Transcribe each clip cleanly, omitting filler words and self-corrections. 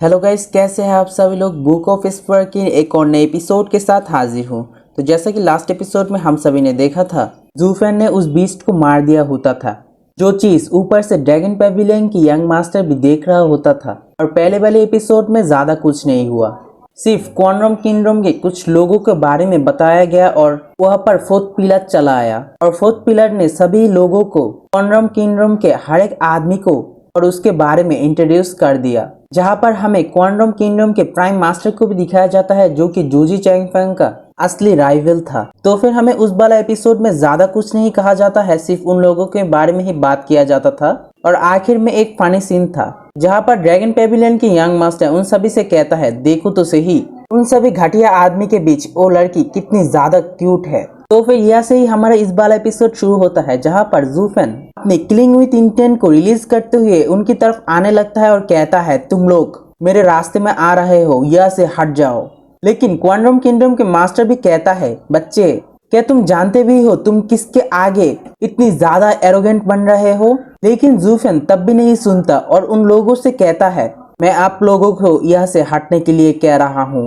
Hello guys, कैसे हैं आप सभी लोग। बुक ऑफ स्पर के एक और नए एपिसोड के साथ हाजिर हूँ। तो जैसा कि लास्ट एपिसोड में हम सभी ने देखा था, ज़ूफेन ने उस बीस्ट को मार दिया होता था, जो चीज़ ऊपर से ड्रैगन पेविलियन की यंग मास्टर भी देख रहा होता था। और पहले वाले एपिसोड में ज़्यादा कुछ नहीं हुआ, सिर्फ क्वांडम किंगडम के कुछ लोगों के बारे में बताया गया और वहाँ पर फोर्थ पिलर चला आया और फोर्थ पिलर ने सभी लोगों को क्वांडम किंगडम के हर एक आदमी को और उसके बारे में इंट्रोड्यूस कर दिया, जहां पर हमें क्वांडम किंगडम के प्राइम मास्टर को भी दिखाया जाता है, जो कि जूजी चैंगफेंग का असली राइवल था। तो फिर हमें उस वाला एपिसोड में ज्यादा कुछ नहीं कहा जाता है, सिर्फ उन लोगों के बारे में ही बात किया जाता था। और आखिर में एक फनी सीन था जहां पर ड्रैगन पेविलियन की यंग मास्टर उन सभी से कहता है, देखो तो सही उन सभी घटिया आदमी के बीच वो लड़की कितनी ज्यादा क्यूट है। तो फिर यह से ही हमारा इस वाला एपिसोड शुरू होता है, जहां पर ज़ूफेन अपने किलिंग विथ इंटेंट को रिलीज करते हुए उनकी तरफ आने लगता है और कहता है, तुम लोग मेरे रास्ते में आ रहे हो, यह से हट जाओ। लेकिन क्वांडम किंगडम के मास्टर भी कहता है, बच्चे क्या तुम जानते भी हो तुम किसके आगे इतनी ज्यादा एरोगेंट बन रहे हो। लेकिन ज़ूफेन तब भी नहीं सुनता और उन लोगों से कहता है, मैं आप लोगों को यह से हटने के लिए कह रहा हूँ।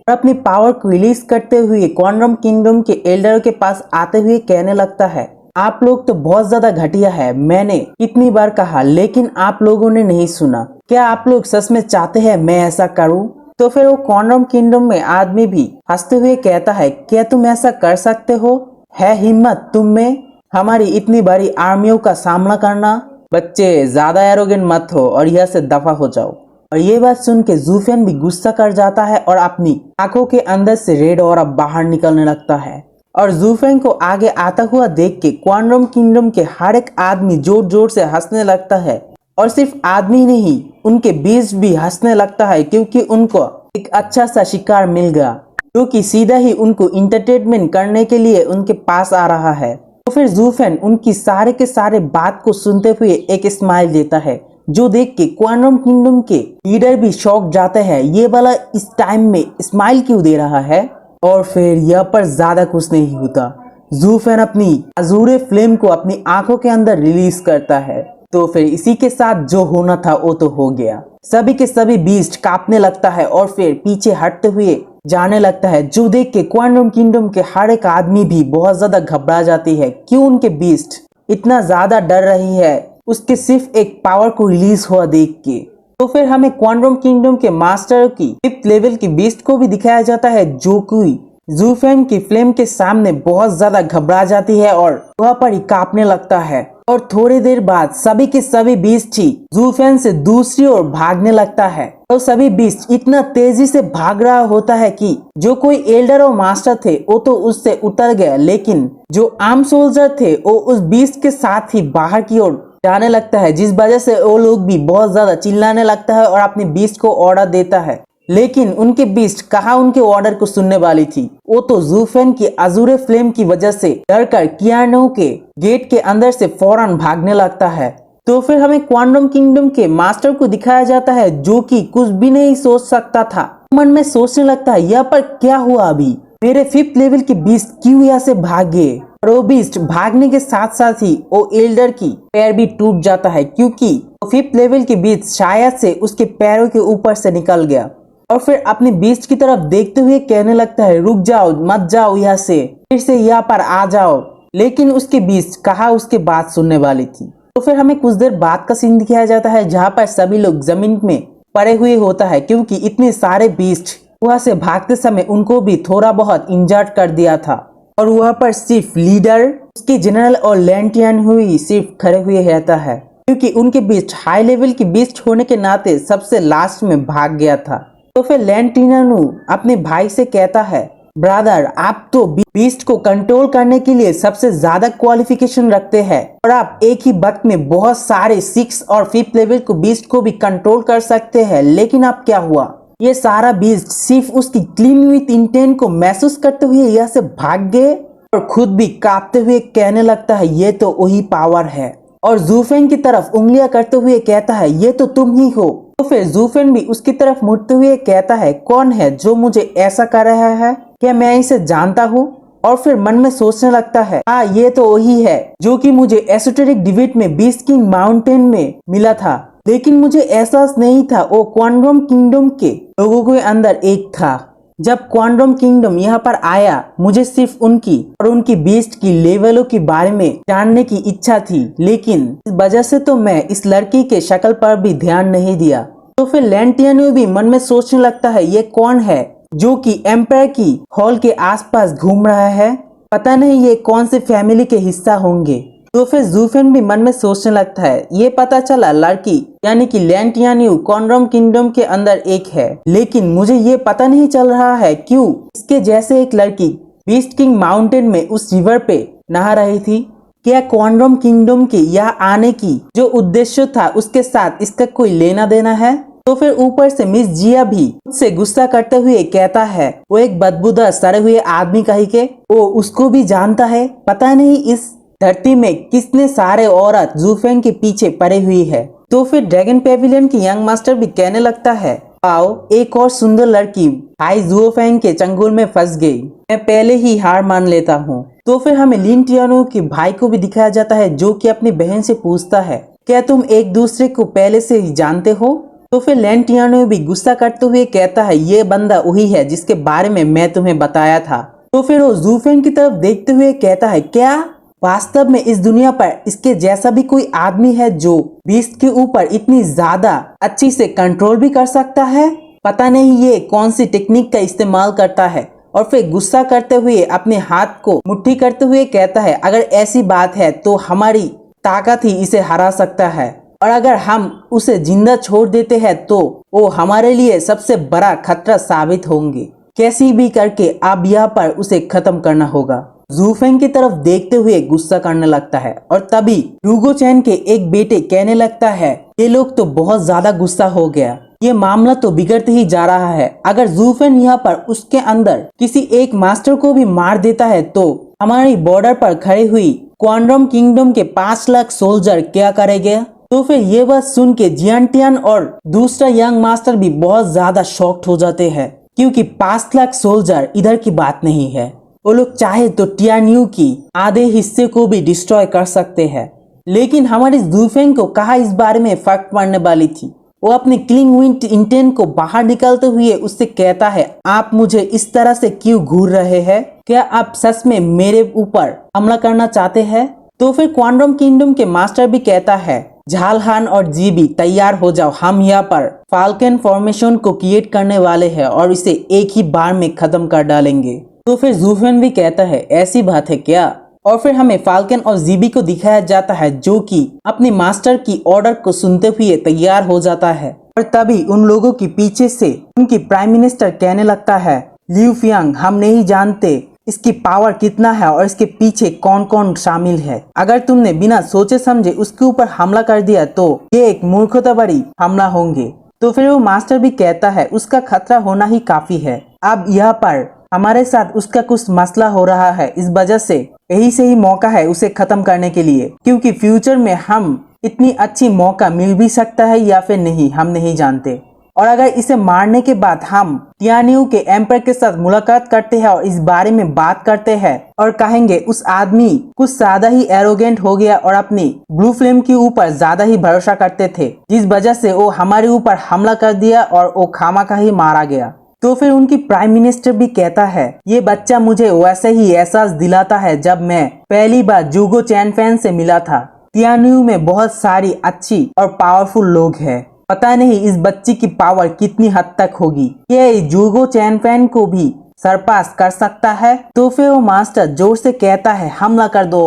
और अपनी पावर को रिलीज करते हुए क्वांडम किंगडम के एल्डर के पास आते हुए कहने लगता है, आप लोग तो बहुत ज्यादा घटिया है, मैंने कितनी बार कहा लेकिन आप लोगों ने नहीं सुना। क्या आप लोग सच में चाहते हैं मैं ऐसा करूं? तो फिर वो क्वांडम किंगडम में आदमी भी हंसते हुए कहता है, क्या तुम ऐसा कर सकते हो? है हिम्मत तुम में हमारी इतनी बड़ी आर्मियों का सामना करना? बच्चे ज्यादा एरोगेंट मत हो और यह से दफा हो जाओ। और ये बात सुन के ज़ूफेन भी गुस्सा कर जाता है और अपनी आंखों के अंदर से रेड ऑरा बाहर निकलने लगता है। और ज़ूफेन को आगे आता हुआ देख के क्वांडम किंगडम के हर एक आदमी जोर जोर से हंसने लगता है। और सिर्फ आदमी नहीं, उनके बीच भी हंसने लगता है, क्योंकि उनको एक अच्छा सा शिकार मिल गया, जो कि सीधा ही उनको इंटरटेनमेंट करने के लिए उनके पास आ रहा है। तो फिर ज़ूफेन उनकी सारे के सारे बात को सुनते हुए एक स्माइल देता है, जो देख के क्वांडम किंगडम के लीडर भी शॉक जाते हैं, ये वाला इस टाइम में स्माइल क्यों दे रहा है। और फिर यह पर ज्यादा कुछ नहीं होता, ज़ूफेन अपनी अजूरे फ्लेम को अपनी आंखों के अंदर रिलीज करता है। तो फिर इसी के साथ जो होना था वो तो हो गया, सभी के सभी बीस्ट कांपने लगता है और फिर पीछे हटते हुए जाने लगता है, जो देख के क्वांडम किंगडम के हर एक आदमी भी बहुत ज्यादा घबरा जाती है। क्यों उनके बीस्ट इतना ज्यादा डर रही है उसके सिर्फ एक पावर को रिलीज हुआ देख के। तो फिर हमें क्वांडम किंगडम के मास्टर की 5th लेवल की बीस्ट को भी दिखाया जाता है, जो कि ज़ूफेन की फ्लेम के सामने बहुत ज्यादा घबरा जाती है और वह पर ही कांपने लगता है। और थोड़ी देर बाद सभी के सभी बीस्ट ही ज़ूफेन से दूसरी ओर भागने लगता है। तो सभी बीस्ट इतना तेजी से भाग रहा होता है कि जो कोई एल्डर और मास्टर थे वो तो उससे उतर गए, लेकिन जो आर्म सोल्जर थे वो उस बीस्ट के साथ ही बाहर की ओर जाने लगता है, जिस वजह से वो लोग भी बहुत ज्यादा चिल्लाने लगता है और अपने बीस्ट को ऑर्डर देता है। लेकिन उनके बीस्ट कहाँ उनके ऑर्डर को सुनने वाली थी, वो तो ज़ूफेन की अजूरे फ्लेम की वजह से डरकर कियानो के गेट के अंदर से फौरन भागने लगता है। तो फिर हमें क्वांडम किंगडम के मास्टर को दिखाया जाता है, जो कि कुछ भी नहीं सोच सकता था। मन में सोचने लगता है, यह पर क्या हुआ, अभी मेरे 5th लेवल के बीस्ट क्यों यहाँ से भाग गए। और वो बीस्ट भागने के साथ साथ ही वो एल्डर की पैर भी टूट जाता है, क्योंकि 5th लेवल के बीस्ट शायद से उसके पैरों के ऊपर से निकल गया। और फिर अपने बीस्ट की तरफ देखते हुए कहने लगता है, रुक जाओ, मत जाओ यहाँ से, फिर से यहाँ पर आ जाओ। लेकिन उसके बीस्ट कहाँ उसके बात सुनने वाली थी। तो फिर हमें कुछ देर बाद का सीन दिखाया जाता है, जहाँ पर सभी लोग जमीन में पड़े हुए होता है, क्योंकि इतने सारे बीस्ट वहाँ से भागते समय उनको भी थोड़ा बहुत इंजर्ड कर दिया था। और वहाँ पर सिर्फ लीडर, उसके जनरल और लैंटियन हुई सिर्फ खड़े हुए रहता है, क्योंकि उनके बीच हाई लेवल की बीस्ट होने के नाते सबसे लास्ट में भाग गया था। तो फिर लैंटियन अपने भाई से कहता है, ब्रदर आप तो बीस्ट को कंट्रोल करने के लिए सबसे ज्यादा क्वालिफिकेशन रखते हैं और आप एक ही वक्त में बहुत सारे 6 और 5th लेवल को बीस्ट को भी कंट्रोल कर सकते हैं, लेकिन अब क्या हुआ, ये सारा बीस्ट सिर्फ उसकी क्लीन विथ इंटेंट को महसूस करते हुए यहाँ से भाग गए। और खुद भी कांपते हुए कहने लगता है, ये तो वही पावर है। और ज़ूफेन की तरफ उंगलियां करते हुए कहता है, ये तो तुम ही हो। तो फिर ज़ूफेन भी उसकी तरफ मुड़ते हुए कहता है, कौन है जो मुझे ऐसा कर रहा है, क्या मैं इसे जानता हूँ? और फिर मन में सोचने लगता है, हाँ ये तो वही है जो कि मुझे एसोटेरिक डिबेट में बीस्ट किंग माउंटेन में मिला था, लेकिन मुझे एहसास नहीं था वो क्वांडम किंगडम के लोगों के अंदर एक था। जब क्वांडम किंगडम यहाँ पर आया, मुझे सिर्फ उनकी और उनकी बीस्ट की लेवलों के बारे में जानने की इच्छा थी, लेकिन इस वजह से तो मैं इस लड़की के शक्ल पर भी ध्यान नहीं दिया। तो फिर लैन टियान्यू भी मन में सोचने लगता है ये कौन है जो कि एम्पायर की हॉल के आसपास घूम रहा है, पता नहीं ये कौन से फैमिली के हिस्सा होंगे। तो फिर जू फेन भी मन में सोचने लगता है ये पता चला लड़की यानी कि लैन टियान्यू क्वांडम किंगडम के अंदर एक है, लेकिन मुझे ये पता नहीं चल रहा है क्यों इसके जैसे एक लड़की बीस्ट किंग माउंटेन में उस रिवर पे नहा रही थी। क्या क्वांडम किंगडम के यहाँ आने की जो उद्देश्य था उसके साथ इसका कोई लेना देना है? तो फिर ऊपर से मिस जिया भी उससे गुस्सा करते हुए कहता है वो एक बदबूदार सड़े हुए आदमी कही के वो उसको भी जानता है, पता नहीं इस धरती में किसने सारे औरत जू फेन के पीछे पड़ी हुई है। तो फिर ड्रैगन पेविलियन की यंग मास्टर भी कहने लगता है आओ एक और सुंदर लड़की हाई जू फेन के चंगुल में फंस गई, मैं पहले ही हार मान लेता हूँ। तो फिर हमें लिन टियान्यू के भाई को भी दिखाया जाता है जो कि अपनी बहन से पूछता है क्या तुम एक दूसरे को पहले से ही जानते हो? तो फिर लैन टियान्यू भी गुस्सा करते हुए कहता है ये बंदा वही है जिसके बारे में मैं तुम्हें बताया था। तो फिर वो जू फेन की तरफ देखते हुए कहता है क्या वास्तव में इस दुनिया पर इसके जैसा भी कोई आदमी है जो बीस्ट के ऊपर इतनी ज्यादा अच्छी से कंट्रोल भी कर सकता है? पता नहीं ये कौन सी टेक्निक का इस्तेमाल करता है। और फिर गुस्सा करते हुए अपने हाथ को मुट्ठी करते हुए कहता है अगर ऐसी बात है तो हमारी ताकत ही इसे हरा सकता है, और अगर हम उसे जिंदा छोड़ देते हैं तो वो हमारे लिए सबसे बड़ा खतरा साबित होंगे। कैसी भी करके अब यहाँ पर उसे खत्म करना होगा। जू फेन की तरफ देखते हुए गुस्सा करने लगता है और तभी ह्यूगो चैन के एक बेटे कहने लगता है ये लोग तो बहुत ज्यादा गुस्सा हो गया, ये मामला तो बिगड़ते ही जा रहा है। अगर जू फेन यहाँ पर उसके अंदर किसी एक मास्टर को भी मार देता है तो हमारी बॉर्डर पर खड़ी हुई क्वांडम किंगडम के 5 लाख सोल्जर क्या करेंगे? तो फिर ये बात सुन के जियांटियन और दूसरा यंग मास्टर भी बहुत ज्यादा शॉक्ड हो जाते हैं, क्योंकि 5 लाख सोल्जर इधर की बात नहीं है। वो लोग चाहे तो टियान्यू की आधे हिस्से को भी डिस्ट्रॉय कर सकते हैं, लेकिन हमारे जू फेन को कहा इस बारे में फर्क पड़ने वाली थी। वो अपने क्लिंग विंड इंटेन को बाहर निकालते हुए उससे कहता है आप मुझे इस तरह से क्यों घूर रहे हैं? क्या आप सच में मेरे ऊपर हमला करना चाहते हैं? तो फिर क्वांडम किंगडम के मास्टर भी कहता है झालहान और जीबी तैयार हो जाओ, हम यहाँ पर फाल्कन फॉर्मेशन को क्रिएट करने वाले हैं और इसे एक ही बार में खत्म कर डालेंगे। तो फिर जू फेन भी कहता है ऐसी बात है क्या? और फिर हमें फाल्कन और जीबी को दिखाया जाता है जो कि अपने मास्टर की ऑर्डर को सुनते हुए तैयार हो जाता है, और तभी उन लोगों के पीछे से उनकी प्राइम मिनिस्टर कहने लगता है लिu फियांग हम नहीं जानते इसकी पावर कितना है और इसके पीछे कौन कौन शामिल है। अगर तुमने बिना सोचे समझे उसके ऊपर हमला कर दिया तो ये एक मूर्खता भरी हमला होंगे। तो फिर वो मास्टर भी कहता है उसका खतरा होना ही काफी है, अब यहाँ पर हमारे साथ उसका कुछ मसला हो रहा है, इस वजह से यही सही मौका है उसे खत्म करने के लिए, क्योंकि फ्यूचर में हम इतनी अच्छी मौका मिल भी सकता है या फिर नहीं, हम नहीं जानते। और अगर इसे मारने के बाद हम टियान्यू के एम्पायर के साथ मुलाकात करते हैं और इस बारे में बात करते हैं और कहेंगे उस आदमी कुछ ज्यादा ही एरोगेंट हो गया और अपनी ब्लू फ्लेम के ऊपर ज्यादा ही भरोसा करते थे, जिस वजह से वो हमारे ऊपर हमला कर दिया और वो खामखा ही मारा गया। तो फिर उनकी प्राइम मिनिस्टर भी कहता है ये बच्चा मुझे वैसे ही एहसास दिलाता है जब मैं पहली बार ह्यूगो चैन फैन से मिला था। टियान्यू में बहुत सारी अच्छी और पावरफुल लोग हैं, पता नहीं इस बच्ची की पावर कितनी हद तक होगी, ये ह्यूगो चैन फैन को भी सरपास कर सकता है। तो फिर वो मास्टर जोर से कहता है हमला कर दो,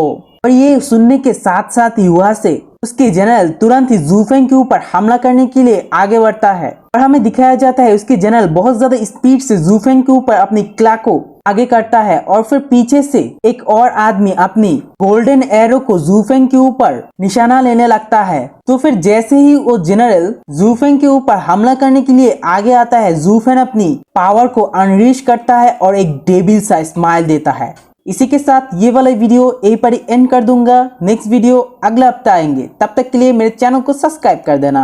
और ये सुनने के साथ साथ ही वहाँ से उसके जनरल तुरंत ही जू फेन के ऊपर हमला करने के लिए आगे बढ़ता है, और हमें दिखाया जाता है उसके जनरल बहुत ज्यादा स्पीड से जू फेन के ऊपर अपनी क्ला को आगे करता है, और फिर पीछे से एक और आदमी अपनी गोल्डन एरो को जू फेन के ऊपर निशाना लेने लगता है। तो फिर जैसे ही वो जनरल जू फेन के ऊपर हमला करने के लिए आगे आता है, जू फेन अपनी पावर को अनलीश करता है और एक डेविल सा स्माइल देता है। इसी के साथ ये वाला वीडियो यहीं पर एंड कर दूंगा। नेक्स्ट वीडियो अगला हफ्ता आएंगे, तब तक के लिए मेरे चैनल को सब्सक्राइब कर देना।